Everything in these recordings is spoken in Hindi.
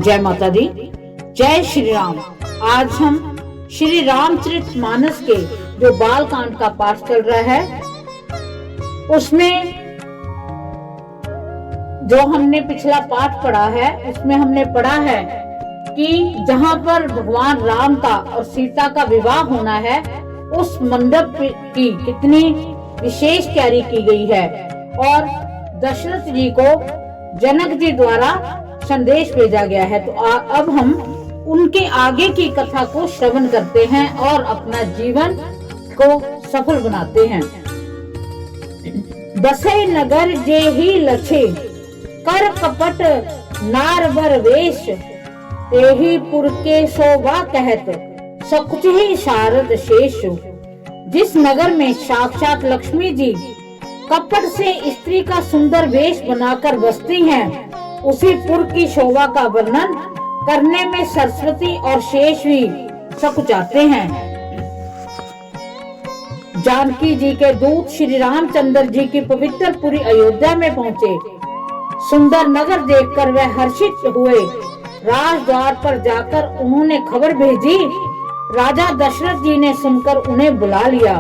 जय माता दी, जय श्री राम। आज हम श्री रामचरितमानस के जो बाल कांड का पाठ चल रहा है, उसमें जो हमने पिछला पाठ पढ़ा है, उसमें हमने पढ़ा है कि जहाँ पर भगवान राम का और सीता का विवाह होना है, उस मंडप की कितनी विशेष तैयारी की गई है और दशरथ जी को जनक जी द्वारा संदेश भेजा गया है। तो अब हम उनके आगे की कथा को श्रवण करते हैं और अपना जीवन को सफल बनाते हैं। बसे नगर जे ही लछे, कर कपट नारवर वेश, तेही पुर के शोभा कहत, सकुच ही शारद शेष। जिस नगर में साक्षात लक्ष्मी जी कपट से स्त्री का सुंदर वेश बनाकर बसती हैं, उसी पुर की शोभा का वर्णन करने में सरस्वती और शेष भी सकुचाते हैं। जानकी जी के दूत श्री रामचंद्र जी की पवित्र पुरी अयोध्या में पहुँचे। सुंदर नगर देखकर वह हर्षित हुए। राजद्वार पर जाकर उन्होंने खबर भेजी। राजा दशरथ जी ने सुनकर उन्हें बुला लिया।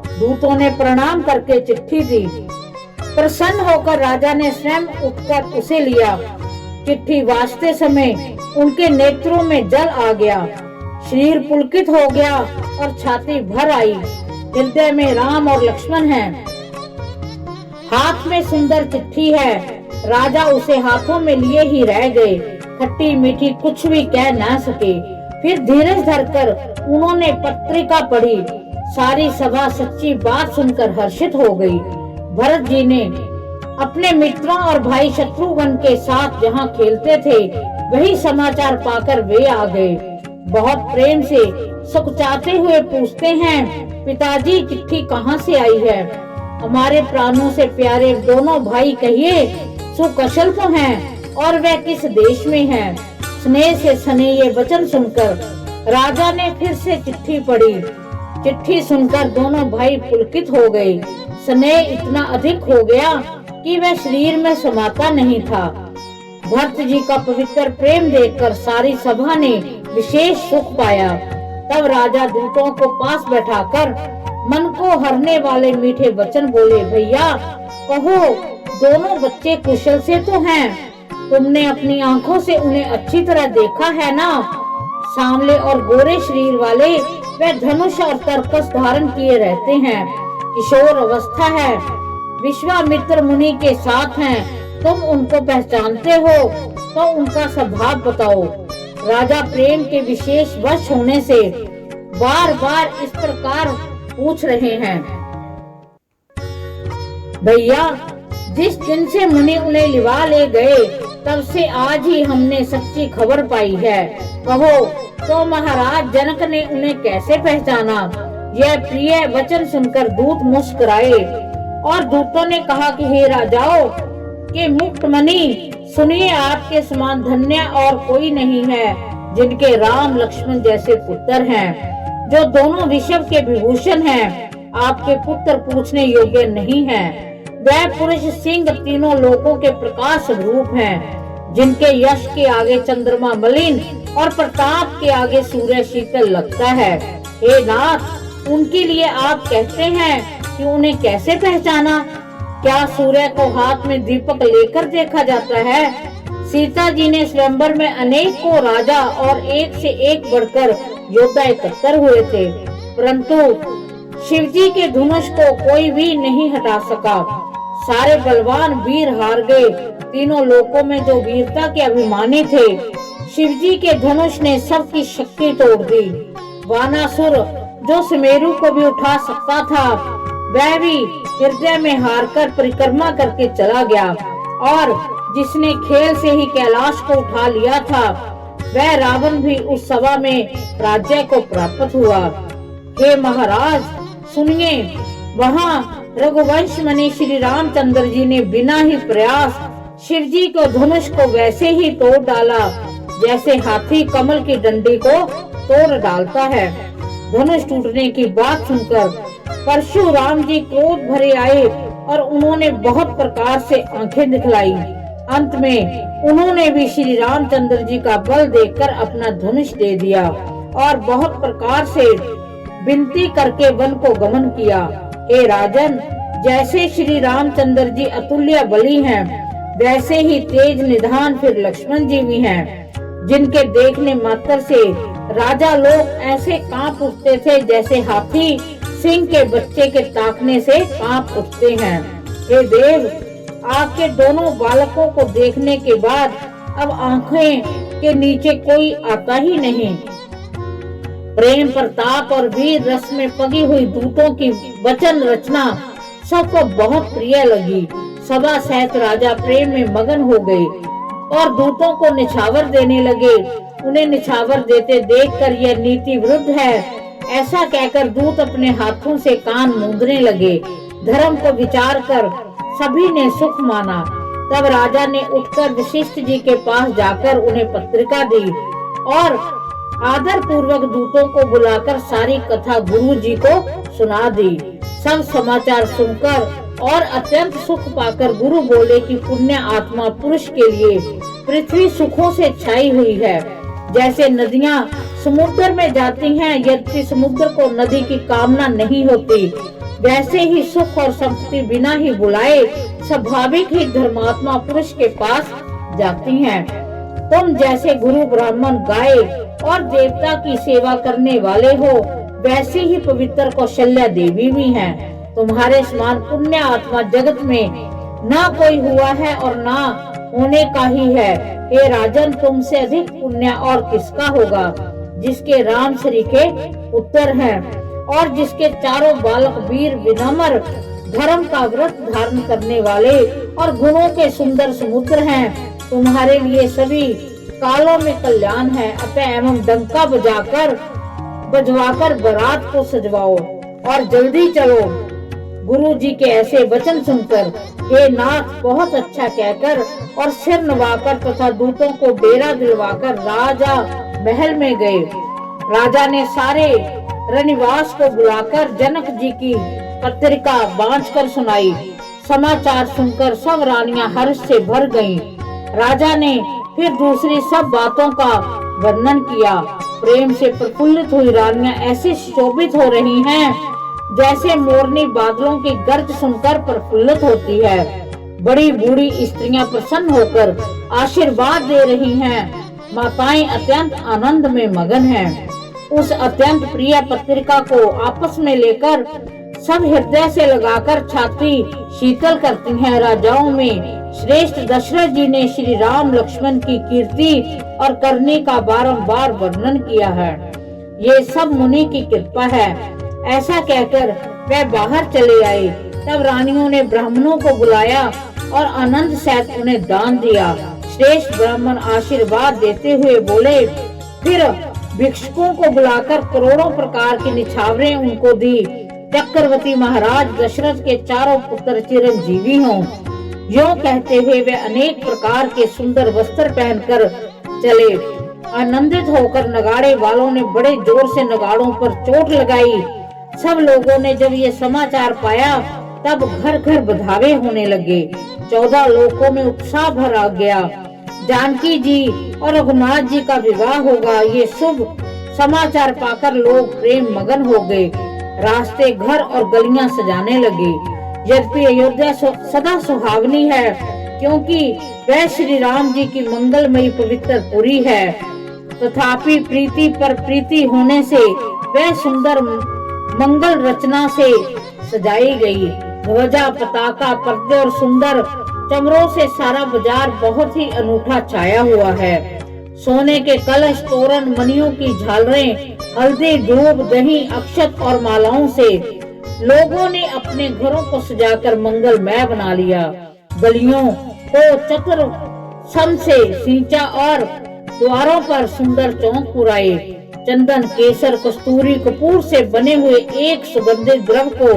दूतों ने प्रणाम करके चिट्ठी दी। प्रसन्न होकर राजा ने स्वयं उठकर उसे लिया। चिट्ठी वाचते समय उनके नेत्रों में जल आ गया, शरीर पुलकित हो गया और छाती भर आई। हृदय में राम और लक्ष्मण हैं। हाथ में सुंदर चिट्ठी है। राजा उसे हाथों में लिए ही रह गए। खट्टी मीठी कुछ भी कह ना सके। फिर धीरज धरकर उन्होंने पत्रिका पढ़ी। सारी सभा सच्ची बात सुनकर हर्षित हो गई। भरत जी ने अपने मित्रों और भाई शत्रुघ्न के साथ जहाँ खेलते थे, वही समाचार पाकर वे आ गए। बहुत प्रेम से सकुचाते हुए पूछते हैं, पिताजी चिट्ठी कहाँ से आई है? हमारे प्राणों से प्यारे दोनों भाई कहिए सुकुशल तो हैं और वह किस देश में हैं? स्नेह से सने ये वचन सुनकर राजा ने फिर से चिट्ठी पढ़ी। चिट्ठी सुनकर दोनों भाई पुलकित हो गए। स्नेह इतना अधिक हो गया कि वह शरीर में समाता नहीं था। भरत जी का पवित्र प्रेम देखकर सारी सभा ने विशेष सुख पाया। तब राजा दूतों को पास बैठाकर मन को हरने वाले मीठे वचन बोले, भैया कहो, दोनों बच्चे कुशल से तो हैं? तुमने अपनी आंखों से उन्हें अच्छी तरह देखा है ना? सांवले और गोरे शरीर वाले, वे धनुष और तरकस धारण किए रहते हैं। किशोर अवस्था है, विश्वामित्र मुनि के साथ हैं। तुम उनको पहचानते हो तो उनका स्वभाव बताओ। राजा प्रेम के विशेष वश होने से बार बार इस प्रकार पूछ रहे हैं। भैया, जिस दिन से मुनि उन्हें लिवा ले गए, तब से आज ही हमने सच्ची खबर पाई है। कहो तो महाराज जनक ने उन्हें कैसे पहचाना? यह प्रिय वचन सुनकर दूत मुस्कुराए और दूतों ने कहा कि हे राजाओं के मुक्तमणि, सुनिए, आपके समान धन्य और कोई नहीं है, जिनके राम लक्ष्मण जैसे पुत्र हैं, जो दोनों विश्व के विभूषण हैं। आपके पुत्र पूछने योग्य नहीं हैं। वह पुरुष सिंह तीनों लोकों के प्रकाश रूप हैं, जिनके यश के आगे चंद्रमा मलिन और प्रताप के आगे सूर्य शीतल लगता है। हे नाथ, उनके लिए आप कहते हैं कि उन्हें कैसे पहचाना? क्या सूर्य को हाथ में दीपक लेकर देखा जाता है? सीता जी ने स्वयंवर में अनेक को राजा और एक से एक बढ़कर योद्धा एकत्र हुए थे, परंतु शिव जी के धनुष को कोई भी नहीं हटा सका। सारे बलवान वीर हार गए। तीनों लोकों में जो वीरता के अभिमानी थे, शिवजी के धनुष ने सबकी शक्ति तोड़ दी। वानासुर जो सुमेरु को भी उठा सकता था, वह भी हृदय में हारकर परिक्रमा करके चला गया। और जिसने खेल से ही कैलाश को उठा लिया था, वह रावण भी उस सभा में राज्य को प्राप्त हुआ। हे महाराज सुनिए, वहाँ रघुवंश मणि श्री रामचंद्र जी ने बिना ही प्रयास शिवजी को धनुष को वैसे ही तोड़ डाला, जैसे हाथी कमल की डंडी को तोड़ डालता है। धनुष टूटने की बात सुनकर परशुराम जी क्रोध भरे आए और उन्होंने बहुत प्रकार से आंखें दिखलाई। अंत में उन्होंने भी श्री रामचंद्र जी का बल देखकर अपना धनुष दे दिया और बहुत प्रकार से विनती करके वन को गमन किया। हे राजन, जैसे श्री रामचंद्र जी अतुल्य बली हैं, वैसे ही तेज निधान फिर लक्ष्मण जी भी हैं, जिनके देखने मात्र से राजा लोग ऐसे कांप उठते थे जैसे हाथी सिंह के बच्चे के ताकने से कांप उठते हैं। हे देव, आपके दोनों बालकों को देखने के बाद अब आंखें के नीचे कोई आता ही नहीं। प्रेम प्रताप और वीर रस में पगी हुई दूतों की वचन रचना सबको बहुत प्रिय लगी। सदा सहित राजा प्रेम में मगन हो गए और दूतों को निछावर देने लगे। उन्हें निछावर देते देखकर यह नीति विरुद्ध है ऐसा कहकर दूत अपने हाथों से कान मूंदने लगे। धर्म को विचार कर सभी ने सुख माना। तब राजा ने उठकर वशिष्ठ जी के पास जाकर उन्हें पत्रिका दी और आदर पूर्वक दूतों को बुलाकर सारी कथा गुरु जी को सुना दी। सब समाचार सुनकर और अत्यंत सुख पाकर गुरु बोले कि पुण्य आत्मा पुरुष के लिए पृथ्वी सुखों से छाई हुई है। जैसे नदियां समुद्र में जाती हैं, यद्यपि समुद्र को नदी की कामना नहीं होती, वैसे ही सुख और संपत्ति बिना ही बुलाए स्वाभाविक ही धर्मात्मा पुरुष के पास जाती हैं। तुम जैसे गुरु ब्राह्मण गाय और देवता की सेवा करने वाले हो, वैसे ही पवित्र कौशल्या देवी भी हैं। तुम्हारे समान पुण्य आत्मा जगत में ना कोई हुआ है और ना होने का ही है। हे राजन, तुमसे अधिक पुण्य और किसका होगा, जिसके राम श्री के पुत्र हैं और जिसके चारों बालक वीर विनम्र धर्म का व्रत धारण करने वाले और गुणों के सुंदर समुद्र हैं। तुम्हारे लिए सभी कालों में कल्याण है। अतः एवं डंका बजवाकर बारात को सजवाओ और जल्दी चलो। गुरु जी के ऐसे वचन सुनकर हे नाथ बहुत अच्छा कहकर और सिर नवाकर तथा दूतों को डेरा दिलवाकर राजा महल में गए। राजा ने सारे रनिवास को बुलाकर जनक जी की पत्रिका बांधकर सुनाई। समाचार सुनकर सब रानियां हर्ष से भर गईं। राजा ने फिर दूसरी सब बातों का वर्णन किया। प्रेम से प्रफुल्लित हुई रानियां ऐसे शोभित हो रही हैं जैसे मोरनी बादलों की गर्ज सुनकर प्रफुल्लित होती है। बड़ी बूढ़ी स्त्रियां प्रसन्न होकर आशीर्वाद दे रही हैं। माताएं अत्यंत आनंद में मगन हैं। उस अत्यंत प्रिय पत्रिका को आपस में लेकर सब हृदय से लगाकर छाती शीतल करती हैं। राजाओं में श्रेष्ठ दशरथ जी ने श्री राम लक्ष्मण की कीर्ति और करनी का बारंबार वर्णन किया है। ये सब मुनि की कृपा है। ऐसा कहकर वे बाहर चले आए। तब रानियों ने ब्राह्मणों को बुलाया और आनंद सहित उन्हें दान दिया। श्रेष्ठ ब्राह्मण आशीर्वाद देते हुए बोले, फिर भिक्षुकों को बुलाकर करोड़ों प्रकार की निछावरें उनको दी। चक्रवर्ती महाराज दशरथ के चारों पुत्र चिरंजीवी हों। यूं कहते हुए वे अनेक प्रकार के सुंदर वस्त्र पहनकर चले। आनंदित होकर नगाड़े वालों ने बड़े जोर से नगाड़ों पर चोट लगाई। सब लोगों ने जब ये समाचार पाया तब घर घर बधावे होने लगे। 14 लोकों में उत्साह भर आ गया। जानकी जी और रघुनाथ जी का विवाह होगा, ये शुभ समाचार पाकर लोग प्रेम मगन हो गए। रास्ते, घर और गलियां सजाने लगे। यद्यपि अयोध्या सदा सुहावनी है, क्योंकि वह श्री राम जी की मंगलमयी पवित्र पुरी है, तथापि प्रीति पर प्रीति होने से वह सुंदर मंगल रचना से सजाई गई। ध्वजा, पताका, पर्दे और सुंदर चमरों से सारा बाजार बहुत ही अनूठा छाया हुआ है। सोने के कलश, तोरण, मणियों की झालरें, हल्दी, दूब, दही, अक्षत और मालाओं से लोगों ने अपने घरों को सजाकर मंगलमय बना लिया। गलियों को चतुर सम से सींचा और द्वारों पर सुंदर चौक पुराए। चंदन, केसर, कस्तूरी, कपूर से बने हुए एक सुगंधित द्रव को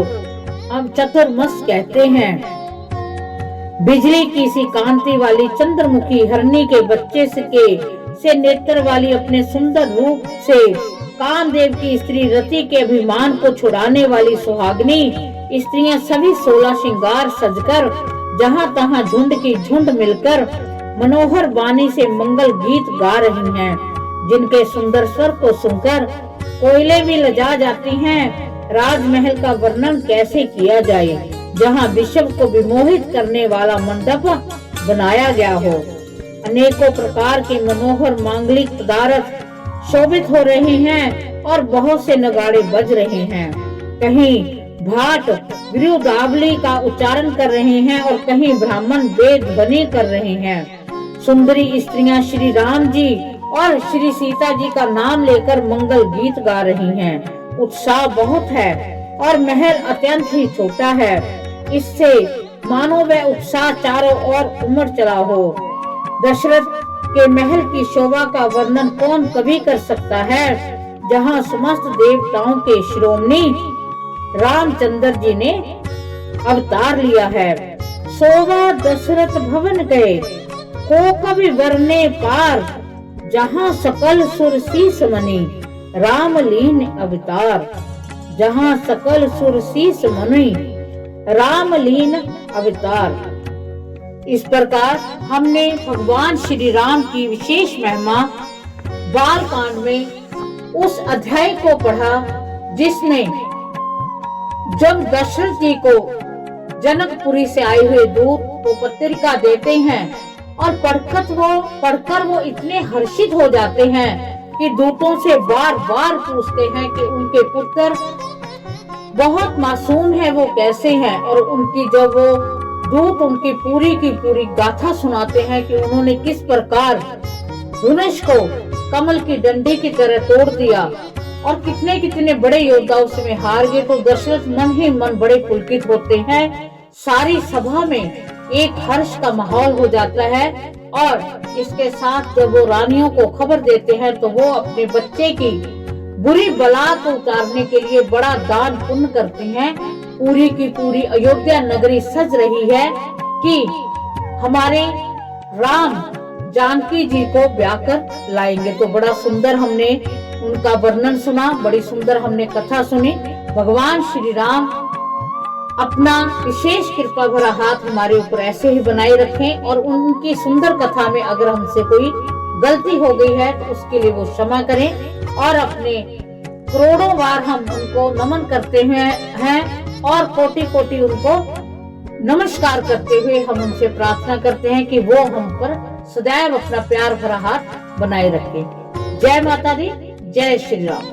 हम चतुर्मस कहते हैं। बिजली की सी कांति वाली चंद्रमुखी हिरणी के बच्चे से नेत्र वाली अपने सुंदर रूप से कामदेव की स्त्री रति के अभिमान को छुड़ाने वाली सुहागनी स्त्रियां सभी 16 श्रृंगार सजकर जहां तहां झुंड की झुंड मिलकर मनोहर वाणी से मंगल गीत गा रही हैं, जिनके सुंदर स्वर को सुनकर कोयले भी लजा जाती हैं। राजमहल का वर्णन कैसे किया जाए, जहाँ विश्व को विमोहित करने वाला मंडप बनाया गया हो। अनेकों प्रकार के मनोहर मांगलिक पदार्थ शोभित हो रहे हैं और बहुत से नगाड़े बज रहे हैं। कहीं भाट विरुदावली का उच्चारण कर रहे हैं और कहीं ब्राह्मण वेद ध्वनि कर रहे हैं। सुंदरी स्त्रियां श्री राम जी और श्री सीता जी का नाम लेकर मंगल गीत गा रही हैं। उत्साह बहुत है और महल अत्यंत ही छोटा है। इससे मानो वह उत्साह चारों ओर उमड़ चला हो। दशरथ के महल की शोभा का वर्णन कौन कभी कर सकता है, जहाँ समस्त देवताओं के शिरोमणि रामचंद्र जी ने अवतार लिया है। शोभा दशरथ भवन गए को कभी वर्णे पार, जहाँ सकल सुर शीस मणि रामलीन अवतार। जहाँ सकल सुर शीस मणि रामलीन अवतार। इस प्रकार हमने भगवान श्री राम की विशेष महिमा बाल कांड में उस अध्याय को पढ़ा, जिसमें जब दशरथ जी को जनकपुरी से आए हुए दूत को पत्रिका देते हैं और पढ़कर वो इतने हर्षित हो जाते हैं कि दूतों से बार बार पूछते हैं कि उनके पुत्र बहुत मासूम है, वो कैसे हैं। और उनकी जब वो दूत उनकी पूरी की पूरी गाथा सुनाते हैं कि उन्होंने किस प्रकार धनुष को कमल की डंडी की तरह तोड़ दिया और कितने कितने बड़े योद्धा उसमें हार गए, तो दशरथ मन ही मन बड़े पुलकित होते हैं। सारी सभा में एक हर्ष का माहौल हो जाता है और इसके साथ जब वो रानियों को खबर देते हैं तो वो अपने बच्चे की बुरी बला को उतारने के लिए बड़ा दान पुण्य करते हैं। पूरी की पूरी अयोध्या नगरी सज रही है कि हमारे राम जानकी जी को ब्याह कर लाएंगे। तो बड़ा सुंदर हमने उनका वर्णन सुना, बड़ी सुंदर हमने कथा सुनी। भगवान श्री राम अपना विशेष कृपा भरा हाथ हमारे ऊपर ऐसे ही बनाए रखें और उनकी सुंदर कथा में अगर हमसे कोई गलती हो गई है तो उसके लिए वो क्षमा करें और अपने करोड़ों बार हम उनको नमन करते हैं और कोटि कोटि उनको नमस्कार करते हुए हम उनसे प्रार्थना करते हैं कि वो हम पर सदैव अपना प्यार भरा हाथ बनाए रखें। जय माता दी, जय श्री राम।